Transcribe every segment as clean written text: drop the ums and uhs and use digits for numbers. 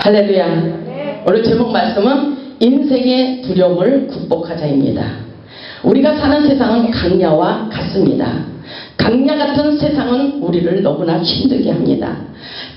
할렐루야. 오늘 제목 말씀은 인생의 두려움을 극복하자입니다. 우리가 사는 세상은 강야와 같습니다. 강야 같은 세상은 우리를 너무나 힘들게 합니다.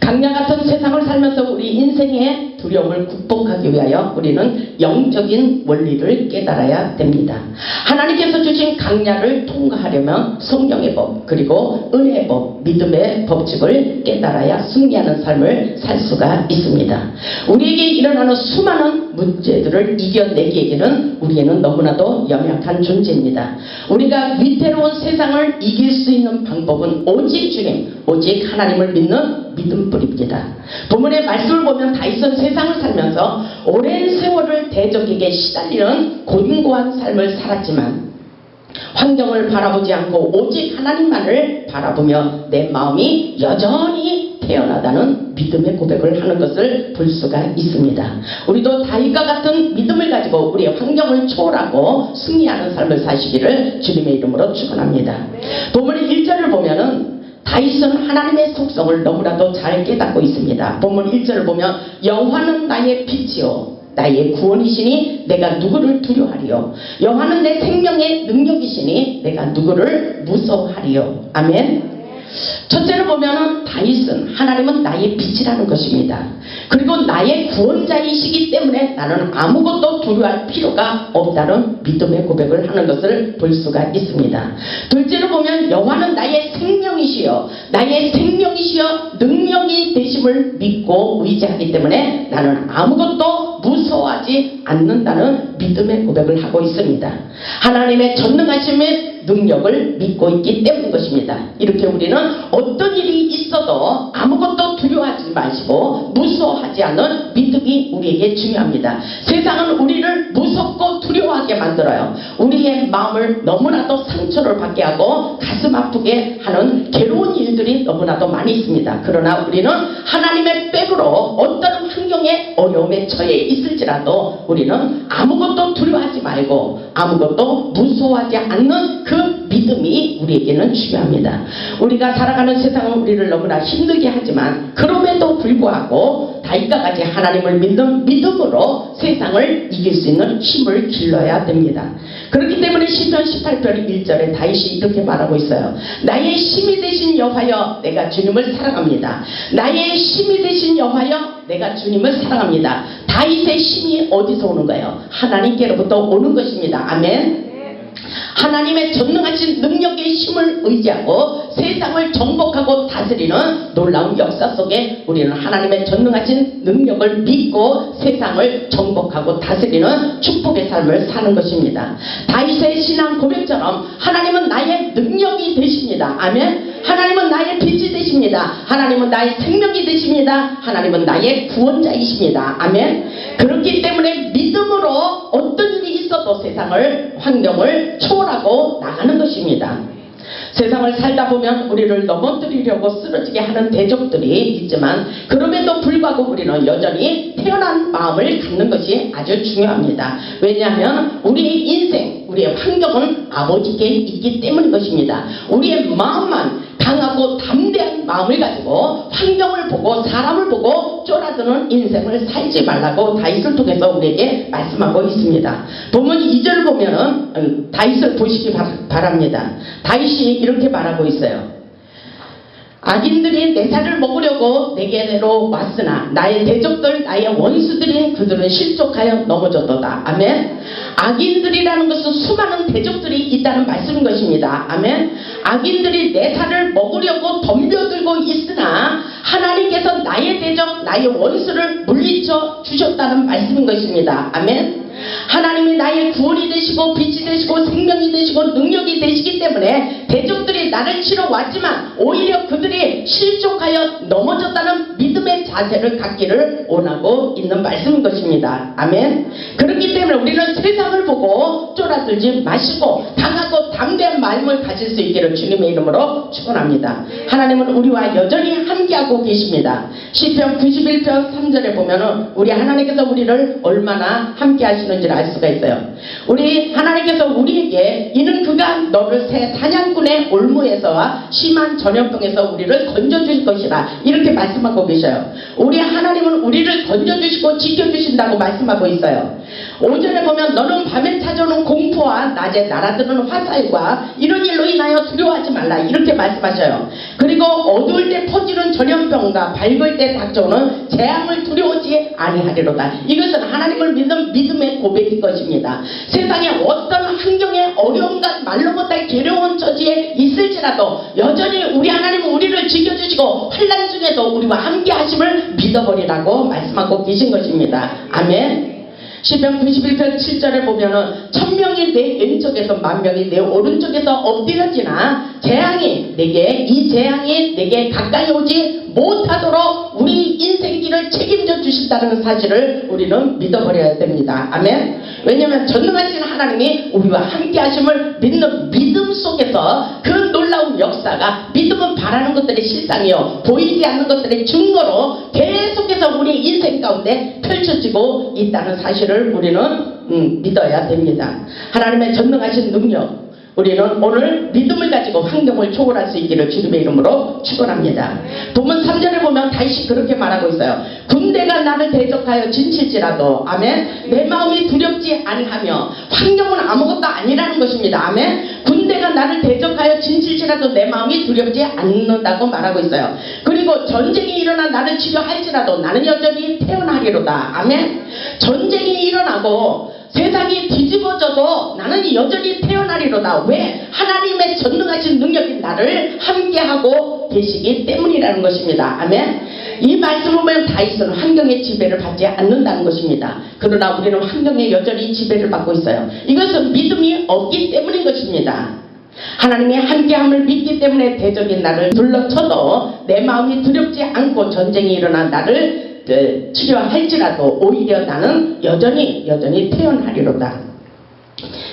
강야 같은 세상을 살면서 우리 인생의 두려움을 극복하기 위하여 우리는 영적인 원리를 깨달아야 됩니다. 하나님께서 주신 강야를 통과하려면 성령의 법, 그리고 은혜의 법, 믿음의 법칙을 깨달아야 승리하는 삶을 살 수가 있습니다. 우리에게 일어나는 수많은 문제들을 이겨내기에는 우리에는 너무나도 연약한 존재입니다. 우리가 위태로운 세상을 이길 수 있는 방법은 오직 주님, 오직 하나님을 믿는 믿음뿐입니다. 본문의 말씀을 보면 다윗은 세상을 살면서 오랜 세월을 대적에게 시달리는 곤고한 삶을 살았지만 환경을 바라보지 않고 오직 하나님만을 바라보며 내 마음이 여전히 태어나다는 믿음의 고백을 하는 것을 볼 수가 있습니다. 우리도 다윗과 같은 믿음을 가지고 우리의 환경을 초월하고 승리하는 삶을 사시기를 주님의 이름으로 축원합니다. 본문의 1절을 보면은 다윗은 하나님의 속성을 너무나도 잘 깨닫고 있습니다. 본문 1절을 보면 여호와는 나의 빛이요 나의 구원이시니 내가 누구를 두려워하리요. 여호와는 내 생명의 능력이시니 내가 누구를 무서워하리요. 아멘. 첫째로 보면 다윗은 하나님은 나의 빛이라는 것입니다. 그리고 나의 구원자이시기 때문에 나는 아무것도 두려워할 필요가 없다는 믿음의 고백을 하는 것을 볼 수가 있습니다. 둘째로 보면 여호와는 나의 생명이시여 나의 생명이시여 능력이 되심을 믿고 의지하기 때문에 나는 아무것도 무서워하지 않는다는 믿음의 고백을 하고 있습니다. 하나님의 전능하심의 능력을 믿고 있기 때문인 것입니다. 이렇게 우리는 어떤 일이 있어도 아무것도 두려워하지 마시고 무서워하지 않는 믿음이 우리에게 중요합니다. 세상은 우리를 무섭고 두려워하게 만들어요. 우리의 마음을 너무나도 상처를 받게 하고 가슴 아프게 하는 괴로운 일들이 너무나도 많이 있습니다. 그러나 우리는 하나님의 백으로 어떤 환경에 어려움에 처해 있을지라도 우리는 아무것도 두려워하지 말고 아무것도 무서워하지 않는 그 믿음이 우리에게는 중요합니다. 우리가 살아가는 세상은 우리를 너무나 힘들게 하지만 그럼에도 불구하고 다윗과 같이 하나님을 믿는 믿음으로 세상을 이길 수 있는 힘을 길러야 됩니다. 그렇기 때문에 시편 18편 1절에 다윗이 이렇게 말하고 있어요. 나의 힘이 되신 여호와여 내가 주님을 사랑합니다. 나의 힘이 되신 여호와여 내가 주님을 사랑합니다. 다윗의 힘이 어디서 오는 거예요? 하나님께로부터 오는 것입니다. 아멘. 하나님의 전능하신 능력의 힘을 의지하고 세상을 정복하고 다스리는 놀라운 역사 속에 우리는 하나님의 전능하신 능력을 믿고 세상을 정복하고 다스리는 축복의 삶을 사는 것입니다. 다윗의 신앙 고백처럼 하나님은 나의 능력이 되십니다. 아멘. 하나님은 나의 빛이 되십니다. 하나님은 나의 생명이 되십니다. 하나님은 나의 구원자이십니다. 아멘. 그렇기 때문에 믿음으로 어떤 일이 있어도 세상을 환경을 초월하고 나가는 것입니다. 세상을 살다 보면 우리를 넘어뜨리려고 쓰러지게 하는 대적들이 있지만 그럼에도 불구하고 우리는 여전히 태어난 마음을 갖는 것이 아주 중요합니다. 왜냐하면 우리의 인생, 우리의 환경은 아버지께 있기 때문인 것입니다. 우리의 마음만 강하고 담대한 마음을 가지고 환경을 보고 사람을 보고 쫄아드는 인생을 살지 말라고 다윗을 통해서 우리에게 말씀하고 있습니다. 본문 2절을 보면은 다윗을 보시기 바랍니다. 다윗이 이렇게 말하고 있어요. 악인들이 내 살을 먹으려고 내게로 왔으나 나의 대적들 나의 원수들인 그들은 실족하여 넘어졌도다. 아멘. 악인들이라는 것은 수많은 대적들이 있다는 말씀인 것입니다. 아멘. 악인들이 내 살을 먹으려고 덤벼들고 있으나 하나님께서 나의 대적 나의 원수를 물리쳐 주셨다는 말씀인 것입니다. 아멘. 하나님이 나의 구원이 되시고 빛이 되시고 생명이 되시고 능력이 되시기 때문에 대적들이 나를 치러 왔지만 오히려 그들이 실족하여 넘어졌다는 믿음의 자세를 갖기를 원하고 있는 말씀인 것입니다. 아멘. 그렇기 때문에 우리는 세상을 보고 쫄아들지 마시고 강하고 담대한 마음을 가질 수 있기를 주님의 이름으로 축원합니다. 하나님은 우리와 여전히 함께하고 계십니다. 시편 91편 3절에 보면은 우리 하나님께서 우리를 얼마나 함께 하시는지를 알 수가 있어요. 우리 하나님께서 우리에게 이는 그가 너를 새 사냥꾼의 올무에서와 심한 전염병에서 우리를 건져주실 것이라 이렇게 말씀하고 계셔요. 우리 하나님은 우리를 건져주시고 지켜주신다고 말씀하고 있어요. 5절에 보면 너는 밤에 찾아오는 공포와 낮에 날아드는 화살과 이런 일로 인하여 두려워하지 말라 이렇게 말씀하셔요. 그리고 어두울 때 퍼지는 전염병과 밝을 때 닥쳐오는 재앙을 두려워하지 아니하리로다. 이것은 하나님을 믿는 믿음의 고백일 것입니다. 세상에 어떤 환경에 어려움과 말로 못할 괴로운 처지에 있을지라도 여전히 우리 하나님은 우리를 지켜주시고 환난 중에도 우리와 함께 하심을 믿어버리라고 말씀하고 계신 것입니다. 아멘. 시편 91편 7절에 보면은 1000명이 내 왼쪽에서 10,000명이 내 오른쪽에서 엎드려지나 이 재앙이 내게 가까이 오지 못하도록 우리 인생길을 책임져 주신다는 사실을 우리는 믿어버려야 됩니다. 아멘. 왜냐하면 전능하신 하나님이 우리와 함께 하심을 믿는 믿음 속에서 그 놀라운 역사가, 믿음은 바라는 것들의 실상이요 보이지 않는 것들의 증거로 계속해서 우리 인생 가운데 펼쳐지고 있다는 사실을 우리는 믿어야 됩니다. 하나님의 전능하신 능력, 우리는 오늘 믿음을 가지고 환경을 초월할 수 있기를 주님의 이름으로 축원합니다. 본문 3절에 보면 다시 그렇게 말하고 있어요. 군대가 나를 대적하여 진칠지라도 아멘. 내 마음이 두렵지 아니하며. 환경은 아무것도 아니라는 것입니다. 아멘. 군대가 나를 대적하여 진칠지라도 내 마음이 두렵지 않는다고 말하고 있어요. 그리고 전쟁이 일어나 나를 치료할지라도 나는 여전히 태어나리로다. 아멘. 전쟁이 일어나고 세상이 뒤집어져도 나는 여전히 태어나리로다. 왜? 하나님의 전능하신 능력이 나를 함께하고 계시기 때문이라는 것입니다. 아멘. 이 말씀을 보면 다윗은 환경의 지배를 받지 않는다는 것입니다. 그러나 우리는 환경에 여전히 지배를 받고 있어요. 이것은 믿음이 없기 때문인 것입니다. 하나님의 함께함을 믿기 때문에 대적인 나를 둘러쳐도 내 마음이 두렵지 않고 전쟁이 일어나 나를 치료할지라도 오히려 나는 여전히 태어나리로다.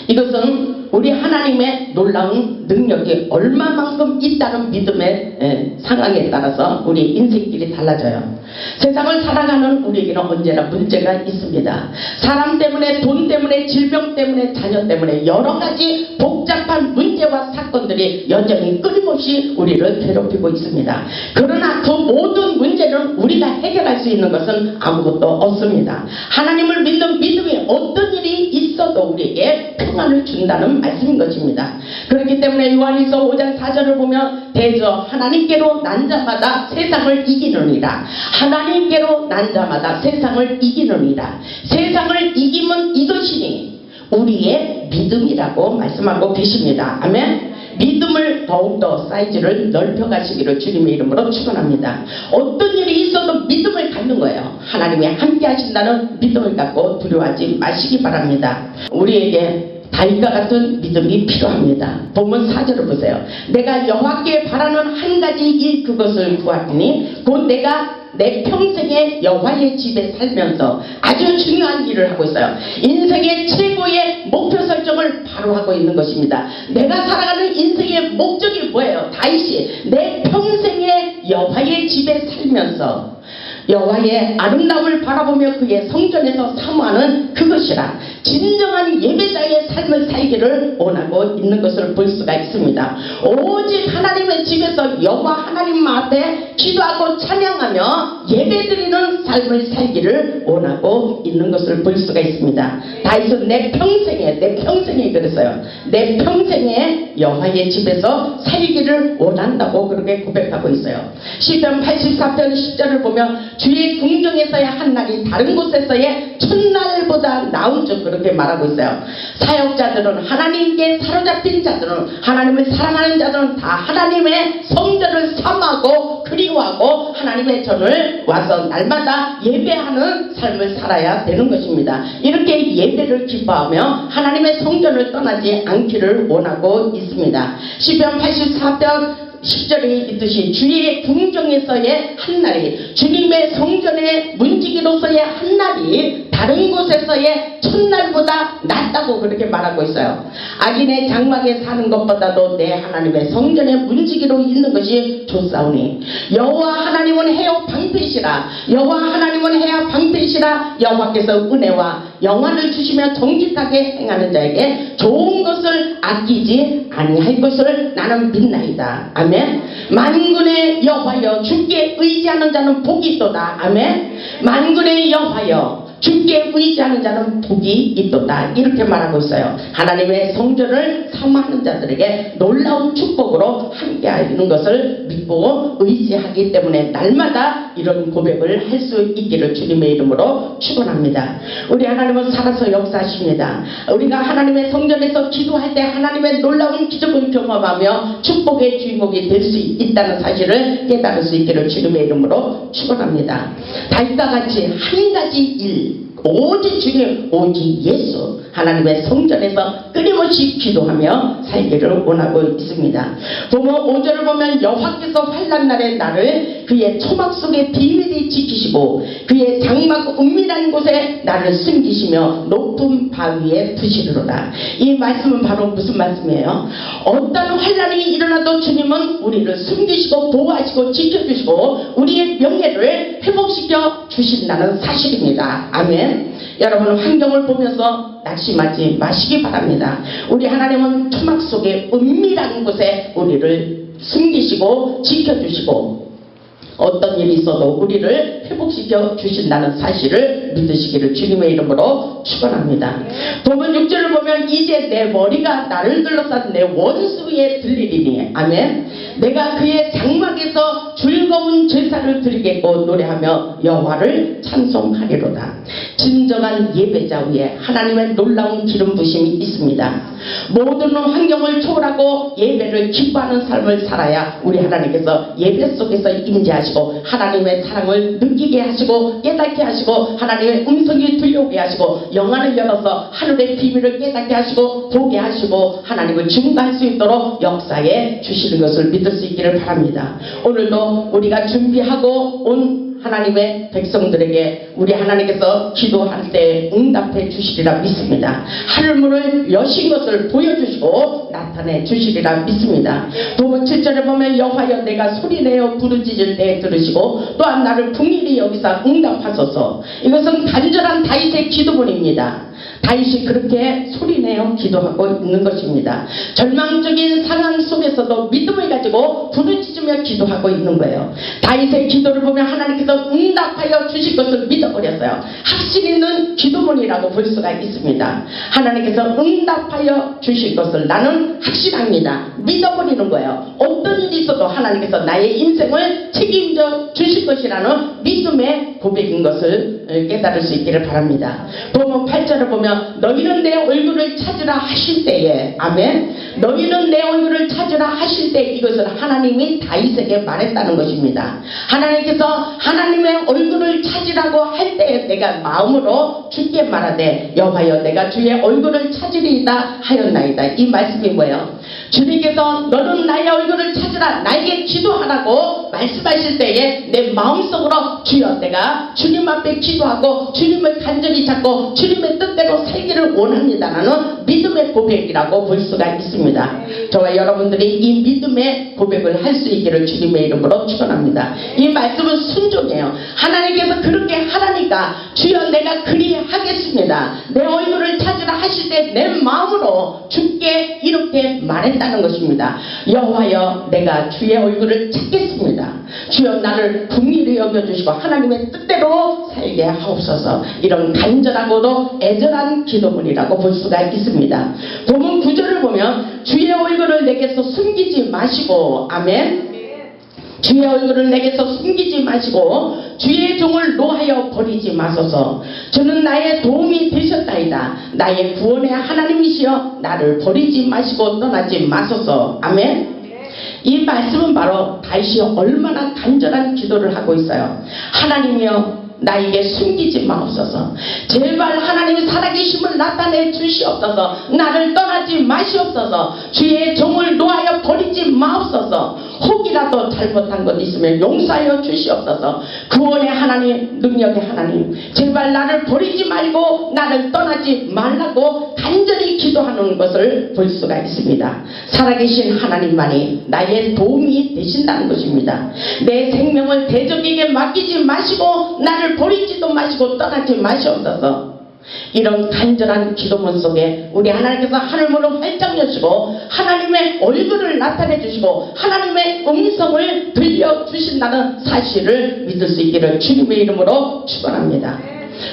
이것은 우리 하나님의 놀라운 능력이 얼마만큼 있다는 믿음의 상황에 따라서 우리 인생길이 달라져요. 세상을 살아가는 우리에게는 언제나 문제가 있습니다. 사람 때문에, 돈 때문에, 질병 때문에, 자녀 때문에 여러 가지 복잡한 문제와 사건들이 여전히 끊임없이 우리를 괴롭히고 있습니다. 그러나 그 모든 문제는 우리가 해결할 수 있는 것은 아무것도 없습니다. 하나님을 믿는 믿음이 어떤 일이 있어도 우리에게 평안을 준다는 말씀인 것입니다. 그렇기 때문에 요한일서 5장 4절을 보면 대저 하나님께로 난 자마다 세상을 이기느니라. 하나님께로 난 자마다 세상을 이기느니라. 세상을 이기면 이것이니 우리의 믿음이라고 말씀하고 계십니다. 아멘. 믿음을 더욱더 사이즈를 넓혀가시기를 주님의 이름으로 축원합니다. 어떤 일이 있어도 믿음을 갖는 거예요. 하나님이 함께 하신다는 믿음을 갖고 두려워하지 마시기 바랍니다. 우리에게 다윗과 같은 믿음이 필요합니다. 본문 4절을 보세요. 내가 여호와께 바라는 한 가지 일 그것을 구하리니 곧 내가 내 평생에 여호와의 집에 살면서 아주 중요한 일을 하고 있어요. 인생의 최고의 목표 설정을 바로 하고 있는 것입니다. 내가 살아가는 인생의 목적이 뭐예요? 다윗이 내 평생에 여호와의 집에 살면서 여호와의 아름다움을 바라보며 그의 성전에서 사모하는 그것이라. 진정한 예배자의 삶을 살기를 원하고 있는 것을 볼 수가 있습니다. 오직 하나님의 집에서 여호와 하나님 앞에 기도하고 찬양하며 예배드리는 삶을 살기를 원하고 있는 것을 볼 수가 있습니다. 다윗은 내 평생에 그랬어요. 내 평생에 여호와의 집에서 살기를 원한다고 그렇게 고백하고 있어요. 시편 84편 10절을 보면 주의 궁정에서의 한 날이 다른 곳에서의 첫날보다 나은 줄 그렇게 말하고 있어요. 사역자들은, 하나님께 사로잡힌 자들은, 하나님을 사랑하는 자들은 다 하나님의 성전을 사모하고 그리워하고 하나님의 전을 와서 날마다 예배하는 삶을 살아야 되는 것입니다. 이렇게 예배를 기뻐하며 하나님의 성전을 떠나지 않기를 원하고 있습니다. 시편 84편 10절에 있듯이 주의 궁정에서의 한 날이 주님의 성전에 문지기로 이곳에서의 한 날이 다른 곳에서의 첫날보다 낫다고 그렇게 말하고 있어요. 악인의 장막에 사는 것보다도 내 하나님의 성전에 문지기로 있는 것이 좋사오니 여호와 하나님은 해요 방패시라. 여호와 하나님은 해야 방패시라. 여호와께서 은혜와 영화를 주시며 정직하게 행하는 자에게 좋은 것을 아끼지 아니할 것을 나는 믿나이다. 아멘. 만군의 여호와여 주께 의지하는 자는 복이 있도다. 아멘. 만군의 여호와여 주께 의지하는 자는 복이 있도다. 이렇게 말하고 있어요. 하나님의 성전을 사모하는 자들에게 놀라운 축복으로 함께하는 것을 믿고 의지하기 때문에 날마다 이런 고백을 할 수 있기를 주님의 이름으로 축원합니다. 우리 하나님은 살아서 역사하십니다. 우리가 하나님의 성전에서 기도할 때 하나님의 놀라운 기적을 경험하며 축복의 주인공이 될 수 있다는 사실을 깨달을 수 있기를 주님의 이름으로 축원합니다. 다윗과 같이 한 가지 일 오직 주님 오직 예수 하나님의 성전에서 끊임없이 기도하며 살기를 원하고 있습니다. 보면 5절을 보면 여호와께서 환난날에 나를 그의 초막 속에 비밀히 지키시고 그의 장막 은밀한 곳에 나를 숨기시며 높은 바위에 두시리로다. 이 말씀은 바로 무슨 말씀이에요? 어떤 환난이 일어나도 주님은 우리를 숨기시고 보호하시고 지켜주시고 우리의 명예를 회복시켜 주신다는 사실입니다. 아멘. 여러분 환경을 보면서 낙심하지 마시기 바랍니다. 우리 하나님은 초막 속에 은밀한 곳에 우리를 숨기시고 지켜주시고 어떤 일이 있어도 우리를 회복시켜 주신다는 사실을 믿으시기를 주님의 이름으로 축원합니다. 본문 6절을 보면 이제 내 머리가 나를 둘러싼 내 원수에 들리리니 아멘. 내가 그의 장막에서 즐거운 제사를 드리겠고 노래하며 여호와를 찬송하리로다. 진정한 예배자 위에 하나님의 놀라운 기름 부심이 있습니다. 모든 환경을 초월하고 예배를 기뻐하는 삶을 살아야 우리 하나님께서 예배 속에서 임재하시고 하나님의 사랑을 느끼게 하시고 깨닫게 하시고 하나님의 음성이 들려오게 하시고 영안을 열어서 하늘의 비밀을 깨닫게 하시고 보게 하시고 하나님을 증거할 수 있도록 역사에 주시는 것을 믿을 수 있기를 바랍니다. 오늘도 우리가 준비하고 온 하나님의 백성들에게 우리 하나님께서 기도할 때 응답해 주시리라 믿습니다. 하늘문을 여신 것을 보여주시고 나타내 주시리라 믿습니다. 도문 7절에 보면 여호와여 내가 소리내어 부르짖을 때 들으시고 또한 나를 긍휼히 여기사 응답하소서. 이것은 간절한 다윗의 기도문입니다. 다윗이 그렇게 소리내어 기도하고 있는 것입니다. 절망적인 상황 속에서도 믿음을 가지고 부르짖으며 기도하고 있는 거예요. 다윗의 기도를 보면 하나님께서 응답하여 주실 것을 믿어버렸어요. 확신 있는 기도문이라고 볼 수가 있습니다. 하나님께서 응답하여 주실 것을 나는 확신합니다. 믿어버리는 거예요. 어떤 일이 있어도 하나님께서 나의 인생을 책임져 주실 것이라는 믿음의 고백인 것을 깨달을 수 있기를 바랍니다. 보면 8절을 보면 너희는 내 얼굴을 찾으라 하실 때에 아멘. 너희는 내 얼굴을 찾으라 하실 때 이것을 하나님이 다윗에게 말했다는 것입니다. 하나님께서 하나님의 얼굴을 찾으라고 할 때 내가 마음으로 주께 말하되 여호와여 내가 주의 얼굴을 찾으리이다 하였나이다. 이 말씀이 뭐예요? 주님께서 너는 나의 얼굴을 찾으라 나에게 기도하라고 말씀하실 때에 내 마음속으로 주여 내가 주님 앞에 기도하고 주님을 간절히 찾고 주님의 뜻대로 살기를 원합니다라는 믿음의 고백이라고 볼 수가 있습니다. 저와 여러분들이 이 믿음의 고백을 할 수 있기를 주님의 이름으로 축원합니다. 이 말씀은 순종이에요. 하나님께서 그렇게 하라니까 주여 내가 그리 하겠습니다. 내 얼굴을 찾으라 하실 때 내 마음으로 주께 이렇게 말했다는 것입니다. 여호와여 내가 주의 얼굴을 찾겠습니다. 주여 나를 긍휼히 여겨주시고 하나님의 뜻대로 살게 하옵소서. 이런 간절하고도 애절한 기도문이라고 볼 수가 있습니다. 본문 9절을 보면 주의 얼굴을 내게서 숨기지 마시고 아멘. 주의 얼굴을 내게서 숨기지 마시고 주의 종을 노하여 버리지 마소서. 주는 나의 도움이 되셨다이다. 나의 구원의 하나님이시여 나를 버리지 마시고 떠나지 마소서. 아멘. 이 말씀은 바로 다윗이 얼마나 간절한 기도를 하고 있어요. 하나님이여 나에게 숨기지 마옵소서. 제발 하나님의 살아계심을 나타내 주시옵소서. 나를 떠나지 마시옵소서. 주의 종을 놓아여 버리지 마옵소서. 혹이라도 잘못한 것 있으면 용서하여 주시옵소서. 구원의 하나님, 능력의 하나님, 제발 나를 버리지 말고 나를 떠나지 말라고 간절히 기도하는 것을 볼 수가 있습니다. 살아계신 하나님만이 나의 도움이 되신다는 것입니다. 내 생명을 대적에게 맡기지 마시고 나를 버리지도 마시고 떠나지 마시옵소서. 이런 간절한 기도문 속에 우리 하나님께서 하늘문을 활짝 여시고 하나님의 얼굴을 나타내 주시고 하나님의 음성을 들려주신다는 사실을 믿을 수 있기를 주님의 이름으로 축원합니다.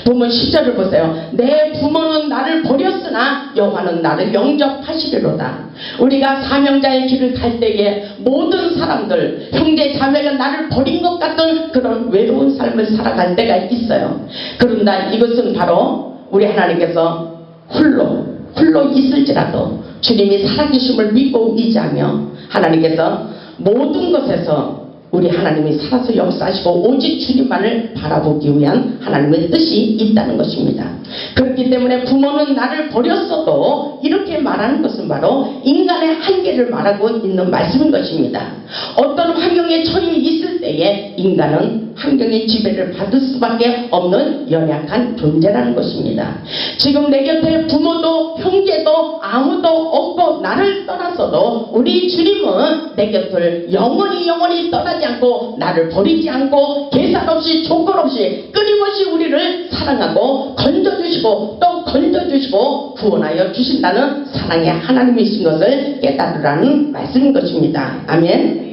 부모 10절을 보세요. 내 부모는 나를 버렸으나 여호와는 나를 영접하시리로다. 우리가 사명자의 길을 갈 때에 모든 사람들, 형제 자매가 나를 버린 것 같은 그런 외로운 삶을 살아갈 때가 있어요. 그런다 이것은 바로 우리 하나님께서 홀로 있을지라도 주님이 살아계심을 믿고 의지하며 하나님께서 모든 것에서 우리 하나님이 살아서 역사하시고 오직 주님만을 바라보기 위한 하나님의 뜻이 있다는 것입니다. 그렇기 때문에 부모는 나를 버렸어도 이렇게 말하는 것은 바로 인간의 한계를 말하고 있는 말씀인 것입니다. 어떤 환경에 처해 있을 때에 인간은 환경의 지배를 받을 수밖에 없는 연약한 존재라는 것입니다. 지금 내 곁에 부모도 형제도 아무도 없고 나를 떠났어도 우리 주님은 내 곁을 영원히 떠나지 않고 나를 버리지 않고 계산 없이 조건 없이 끊임없이 우리를 사랑하고 건져주시고 또 건져주시고 구원하여 주신다는 사랑의 하나님이신 것을 깨달으라는 말씀인 것입니다. 아멘.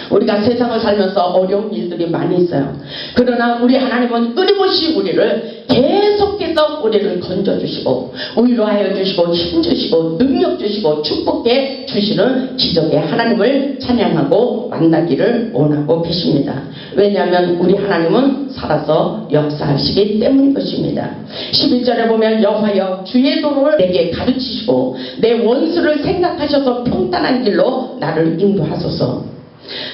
우리가 세상을 살면서 어려운 일들이 많이 있어요. 그러나 우리 하나님은 끊임없이 우리를 계속해서 우리를 건져주시고 위로하여 주시고 힘주시고 능력 주시고 축복해 주시는 기적의 하나님을 찬양하고 만나기를 원하고 계십니다. 왜냐하면 우리 하나님은 살아서 역사하시기 때문인 것입니다. 11절에 보면 여호와여 주의 도를 내게 가르치시고 내 원수를 생각하셔서 평탄한 길로 나를 인도하소서.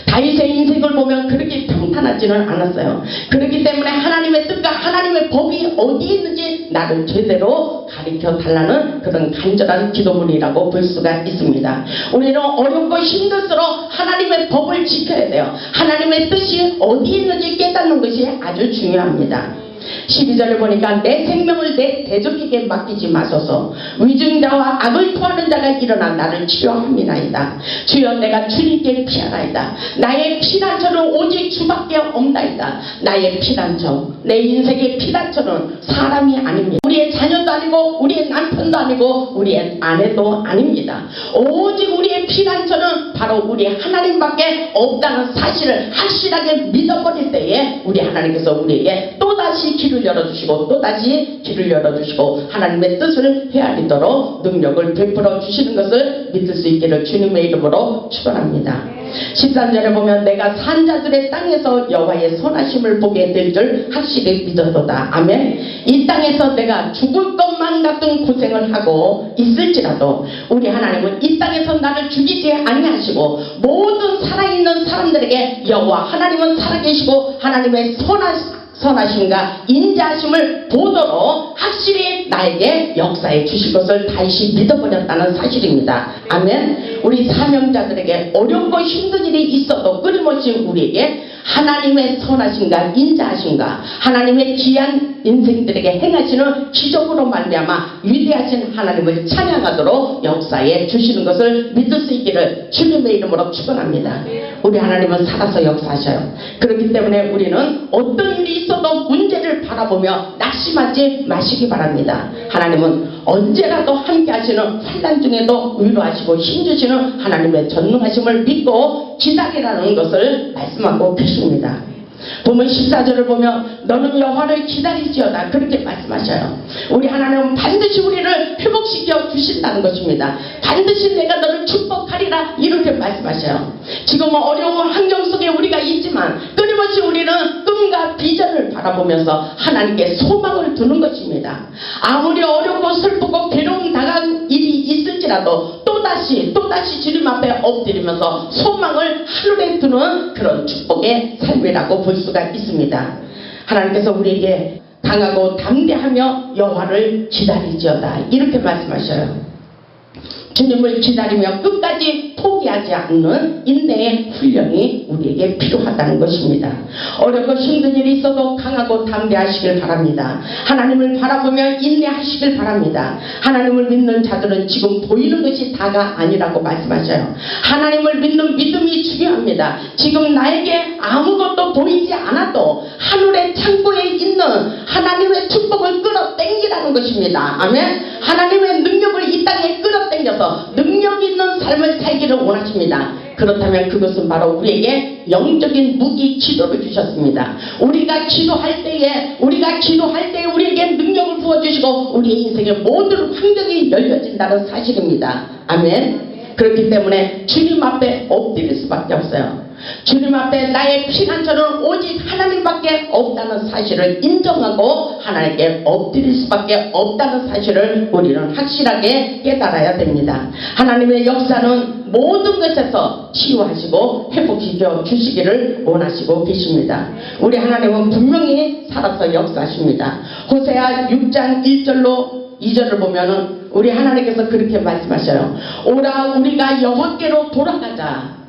다윗의 인생을 보면 그렇게 평탄하지는 않았어요. 그렇기 때문에 하나님의 뜻과 하나님의 법이 어디 있는지 나를 제대로 가르쳐 달라는 그런 간절한 기도문이라고 볼 수가 있습니다. 우리는 어렵고 힘들수록 하나님의 법을 지켜야 돼요. 하나님의 뜻이 어디 있는지 깨닫는 것이 아주 중요합니다. 12절에 보니까 내 생명을 내 대적에게 맡기지 마소서. 위증자와 악을 토하는 자가 일어나 나를 치료함이나이다. 주여 내가 주님께 피하나이다. 나의 피난처는 오직 주밖에 없나이다. 나의 피난처, 내 인생의 피난처는 사람이 아닙니다. 우리의 자녀도 아니고 우리의 남편도 아니고 우리의 아내도 아닙니다. 오직 우리의 피난처는 바로 우리 하나님밖에 없다는 사실을 확실하게 믿어버릴 때에 우리 하나님께서 우리에게 또다시 길을 열어주시고 또다시 길을 열어주시고 하나님의 뜻을 헤아리도록 능력을 베풀어 주시는 것을 믿을 수 있기를 주님의 이름으로 축원합니다. 13절에 보면 내가 산자들의 땅에서 여호와의 선하심을 보게 될 줄 확실히 믿어도다. 아멘. 이 땅에서 내가 죽을 것만 같은 고생을 하고 있을지라도 우리 하나님은 이 땅에서 나를 죽이지 아니하시고 모든 살아있는 사람들에게 여호와 하나님은 살아계시고 하나님의 선하심과 인자하심을 보도록 확실히 나에게 역사해 주실 것을 다시 믿어버렸다는 사실입니다. 아멘. 우리 사명자들에게 어렵고 힘든 일이 있어도 끊임없이 우리에게 하나님의 선하심과 인자하심과 하나님의 귀한 인생들에게 행하시는 기적으로 말미암아 위대하신 하나님을 찬양하도록 역사해 주시는 것을 믿을 수 있기를 주님의 이름으로 축원합니다. 우리 하나님은 살아서 역사하셔요. 그렇기 때문에 우리는 어떤 일이 있어도 문제를 바라보며 낙심하지 마시기 바랍니다. 하나님은 언제라도 함께 하시는 환난 중에도 위로하시고 힘주시는 하나님의 전능하심을 믿고 기다리라는 것을 말씀하고 계십니다. 보면 14절을 보면 너는 여호와를 기다리지어다 그렇게 말씀하셔요. 우리 하나님은 반드시 우리를 회복시켜 주신다는 것입니다. 반드시 내가 너를 축복하리라 이렇게 말씀하셔요. 지금은 어려운 환경 속에 우리가 있지만 끊임없이 우리는 꿈과 비전을 바라보면서 하나님께 소망을 두는 것입니다. 아무리 어렵고 슬프고 괴로움 당한 일이 있을지라도 또다시 주님 앞에 엎드리면서 소망을 하늘에 두는 그런 축복의 삶이라고 볼 수가 있습니다. 하나님께서 우리에게 강하고 담대하며 여호와를 기다리지어다 이렇게 말씀하셔요. 주님을 기다리며 끝까지 포기하지 않는 인내의 훈련이 우리에게 필요하다는 것입니다. 어렵고 힘든 일이 있어도 강하고 담대하시길 바랍니다. 하나님을 바라보며 인내하시길 바랍니다. 하나님을 믿는 자들은 지금 보이는 것이 다가 아니라고 말씀하셔요. 하나님을 믿는 믿음이 중요합니다. 지금 나에게 아무것도 보이지 않아도 하늘의 창고에 있는 하나님의 축복을 끌어당기라는 것입니다. 아멘. 하나님의 능력을 이 땅에 끌어당겨서 능력 있는 삶을 살기를 원하십니다. 그렇다면 그것은 바로 우리에게 영적인 무기 기도를 주셨습니다. 우리가 기도할 때에 우리에게 능력을 부어주시고 우리의 인생의 모든 환경이 열려진다는 사실입니다. 아멘. 그렇기 때문에 주님 앞에 엎드릴 수밖에 없어요. 주님 앞에 나의 피난처는 오직 하나님밖에 없다는 사실을 인정하고 하나님께 엎드릴 수밖에 없다는 사실을 우리는 확실하게 깨달아야 됩니다. 하나님의 역사는 모든 것에서 치유하시고 회복시켜 주시기를 원하시고 계십니다. 우리 하나님은 분명히 살아서 역사하십니다. 호세아 6장 1절로 2절을 보면은 우리 하나님께서 그렇게 말씀하셔요. 오라 우리가 여호와께로 돌아가자.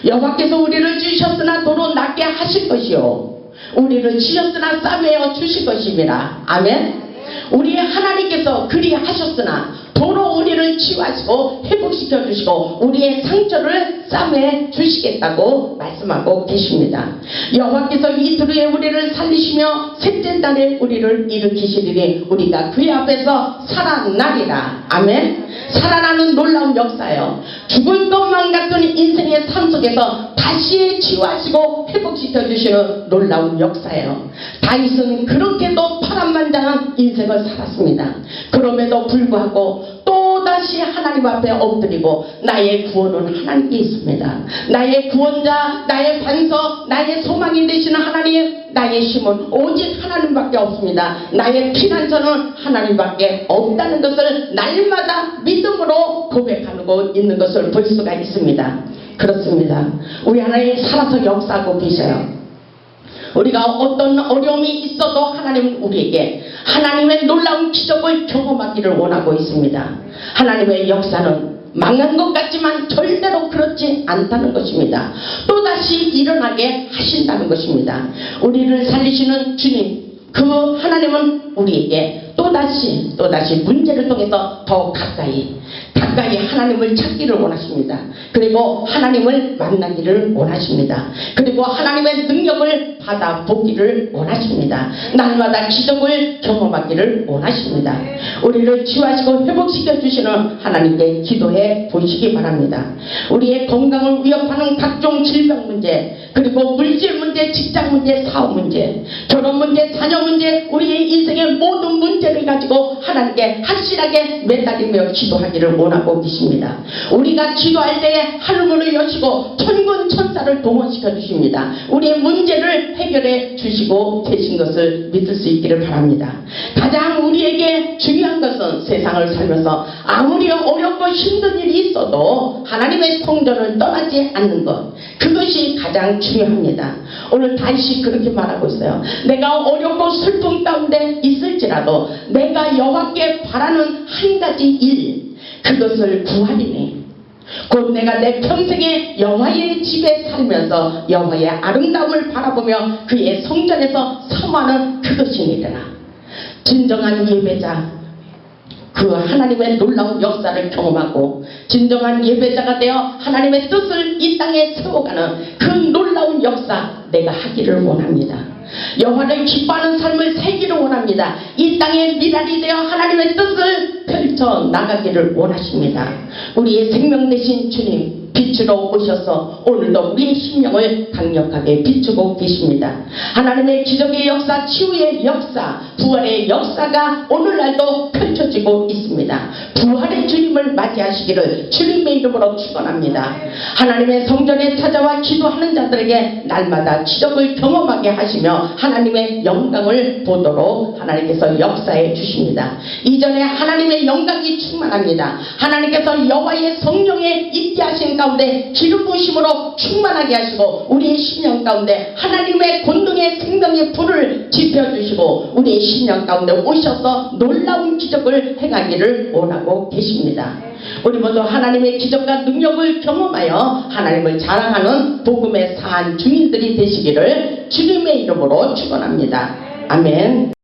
여호와께서 우리를 지으셨으나 도로 낫게 하실 것이요 우리를 지으셨으나 싸매어 주실 것입니다. 아멘. 우리의 하나님께서 그리 하셨으나 도로 우리를 치유하시고 회복시켜 주시고 우리의 상처를 싸매 주시겠다고 말씀하고 계십니다. 여호와께서 이틀 후에 우리를 살리시며 셋째 날에 우리를 일으키시리니 우리가 그의 앞에서 살아나리라. 아멘. 살아나는 놀라운 역사예요. 죽을 것만 같은 인생의 삶 속에서 다시 치유하시고 회복시켜 주시는 놀라운 역사예요. 다윗은 그렇게도 파란만장한 인생을 살았습니다. 그럼에도 불구하고 또다시 하나님 앞에 엎드리고 나의 구원은 하나님께 있습니다. 나의 구원자, 나의 반석, 나의 소망이 되시는 하나님, 나의 힘은 오직 하나님밖에 없습니다. 나의 피난처는 하나님밖에 없다는 것을 날마다 믿음으로 고백하고 있는 것을 볼 수가 있습니다. 그렇습니다. 우리 하나님 살아서 역사하고 계셔요. 우리가 어떤 어려움이 있어도 하나님은 우리에게 하나님의 놀라운 기적을 경험하기를 원하고 있습니다. 하나님의 역사는 망한 것 같지만 절대로 그렇지 않다는 것입니다. 또다시 일어나게 하신다는 것입니다. 우리를 살리시는 주님, 그 하나님은 우리에게 또다시 문제를 통해서 더 가까이 하나님을 찾기를 원하십니다. 그리고 하나님을 만나기를 원하십니다. 그리고 하나님의 능력을 받아보기를 원하십니다. 날마다 기적을 경험하기를 원하십니다. 우리를 치유하시고 회복시켜 주시는 하나님께 기도해 보시기 바랍니다. 우리의 건강을 위협하는 각종 질병 문제, 그리고 물질 문제, 직장 문제, 사업 문제, 결혼 문제, 자녀 문제, 우리의 인생의 모든 문제를 가지고 하나님께 확실하게 매달리며 기도하기를 원하고 계십니다. 우리가 기도할 때에 하늘문을 여시고 천군 천사를 동원시켜 주십니다. 우리의 문제를 해결해 주시고 계신 것을 믿을 수 있기를 바랍니다. 가장 우리에게 중요한 것은 세상을 살면서 아무리 어렵고 힘든 일이 있어도 하나님의 성전을 떠나지 않는 것, 그것이 가장 중요합니다. 오늘 다윗이 그렇게 말하고 있어요. 내가 어렵고 슬픔 가운데 있을지라도 내가 여호와께 바라는 한 가지 일, 그것을 구하리니 곧 내가 내 평생에 여호와의 집에 살면서 여호와의 아름다움을 바라보며 그의 성전에서 섬하는 그것이니라. 진정한 예배자, 그 하나님의 놀라운 역사를 경험하고 진정한 예배자가 되어 하나님의 뜻을 이 땅에 세워가는 그 놀라운 역사 내가 하기를 원합니다. 여호와를 기뻐하는 삶을 살기를 원합니다. 이 땅에 미랄이 되어 하나님의 뜻을 펼쳐 나가기를 원하십니다. 우리의 생명 되신 주님, 빛으로 오셔서 오늘도 우리의 심령을 강력하게 비추고 계십니다. 하나님의 기적의 역사, 치유의 역사, 부활의 역사가 오늘날도 펼쳐지고 있습니다. 부활의 주님을 맞이하시기를 주님의 이름으로 축원합니다. 하나님의 성전에 찾아와 기도하는 자들에게 날마다 기적을 경험하게 하시며 하나님의 영광을 보도록 하나님께서 역사해 주십니다. 이전에 하나님의 영광이 충만합니다. 하나님께서 여호와의 성령에 있게 하신 가운데 기름 부으심으로 충만하게 하시고 우리의 심령 가운데 하나님의 권능의 생명의 불을 지펴주시고 우리의 심령 가운데 오셔서 놀라운 기적을 행하기를 원하고 계십니다. 우리 모두 하나님의 기적과 능력을 경험하여 하나님을 자랑하는 복음의 산 주민들이 되시기를 주님의 이름으로 축원합니다. 아멘.